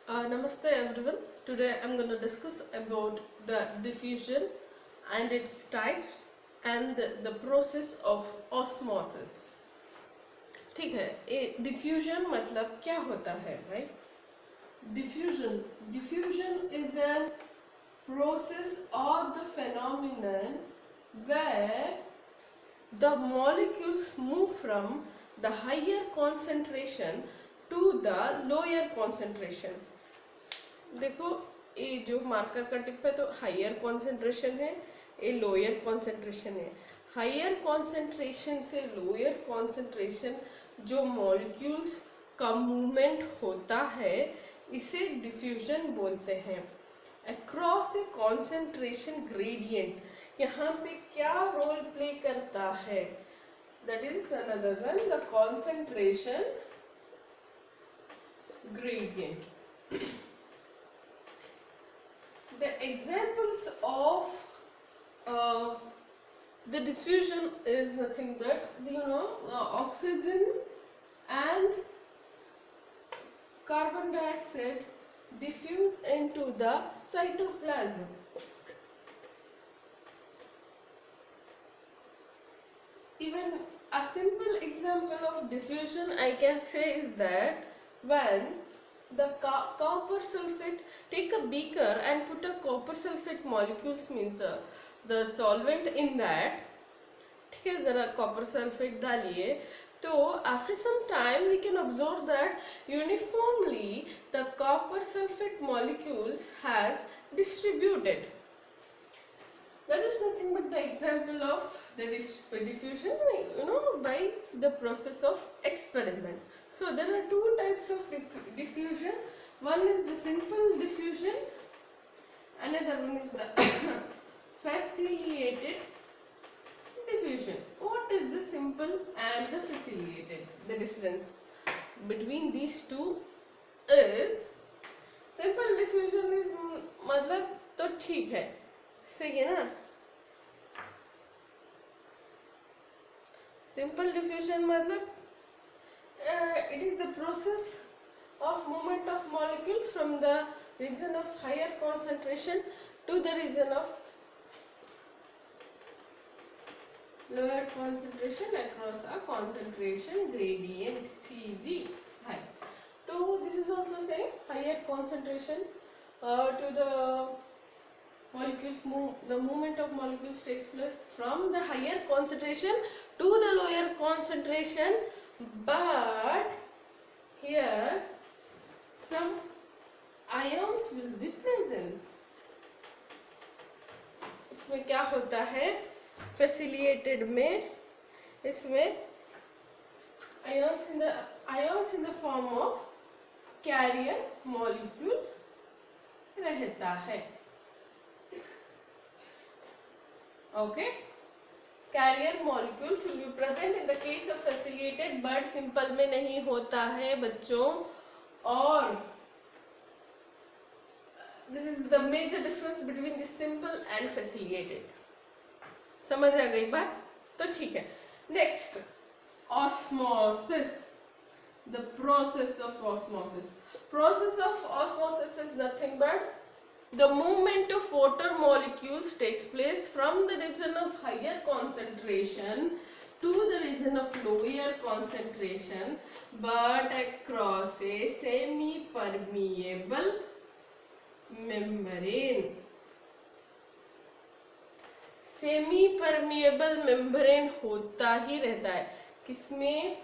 Namaste everyone. Today I'm going to discuss about the diffusion and its types and the process of osmosis. ठीक है, ये diffusion मतलब क्या होता है भाई? Diffusion is a process or the phenomenon where the molecules move from the higher concentration to the lower concentration. देखो ये जो मार्कर का टिप है तो हायर कॉन्सेंट्रेशन है, ये लोअर कॉन्सेंट्रेशन है. हायर कॉन्सेंट्रेशन से लोअर कॉन्सेंट्रेशन जो मॉलिक्यूल्स का मूवमेंट होता है इसे डिफ्यूजन बोलते हैं. अक्रॉस ए कॉन्सेंट्रेशन ग्रेडियंट यहाँ पे क्या रोल प्ले करता है? That is none other than the concentration gradient. The examples of the diffusion is nothing but oxygen and carbon dioxide diffuse into the cytoplasm. Even a simple example of diffusion I can say is that when the copper sulfate, take a beaker and put a copper sulfate molecules means the solvent in that, ठीक है, जरा copper sulfate डालिए तो after some time we can observe that uniformly the copper sulfate molecules has distributed. That is nothing but the example of the diffusion, by the process of experiment. So there are two types of diffusion. One is the simple diffusion, another one is the facilitated diffusion. What is the simple and the facilitated? The difference between these two is simple diffusion is मतलब तो ठीक है, सही है ना. Simple diffusion मतलब it is the process of movement of molecules from the region of higher concentration to the region of lower concentration across a concentration gradient Cg. Hi. So this is also same, higher concentration to the molecules move, the movement of molecules takes place from the higher concentration to the lower concentration, but here some ions will be present. इसमें क्या होता है facilitated में, इसमें ions in the form of carrier molecule रहता है. Okay, carrier molecules will be present in the case of facilitated, but simple में नहीं होता है बच्चों. और this is the major difference between the simple and facilitated. समझ आ गई बात? तो ठीक है. Next, osmosis. The process of osmosis. Process of osmosis is nothing but the movement of water molecules takes place from the region of higher concentration to the region of lower concentration, but across a semi-permeable membrane. Semi-permeable membrane होता ही रहता है. किसमें?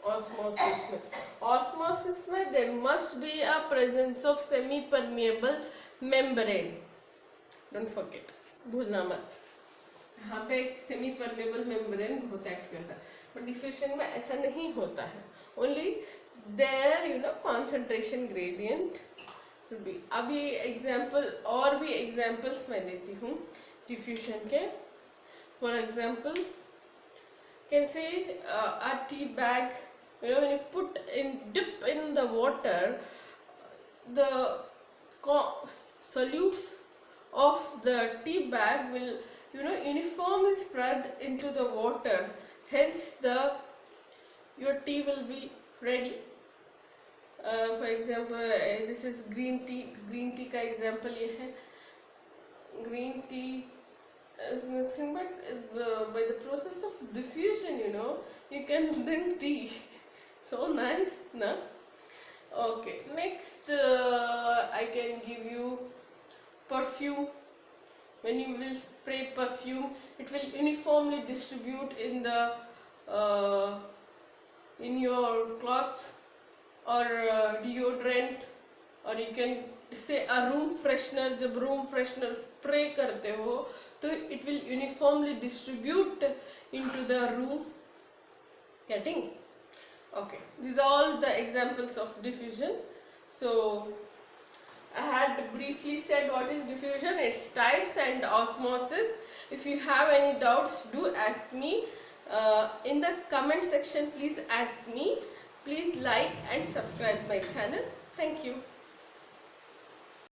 Osmosis में. Osmosis में there must be a presence of semi-permeable membrane. Don't forget, भूलना मत. यहाँ पे एक सेमी परमेबल मेम्ब्रेन बहुत एक्ट करता है, बट डिफ्यूजन में ऐसा नहीं होता है. Only their concentration gradient will be. अभी एग्जांपल और भी एग्जांपल्स मैं देती हूँ डिफ्यूजन के. For example can say a tea bag, when you put in dip in the water, the solutes of the tea bag will uniformly spread into the water, hence your tea will be ready. For example, this is green tea. Green tea का example ये है. Green tea is nothing but by the process of diffusion, you can drink tea. So nice, na? Okay, next I can give you perfume. When you will spray perfume, it will uniformly distribute in the in your clothes, or deodorant, or you can say a room freshener. जब room freshener spray करते हो तो it will uniformly distribute into the room. Getting? Okay, these are all the examples of diffusion. So I had briefly said what is diffusion, its types, and osmosis. If you have any doubts, do ask me. In the comment section, please ask me. Please like and subscribe my channel. Thank you.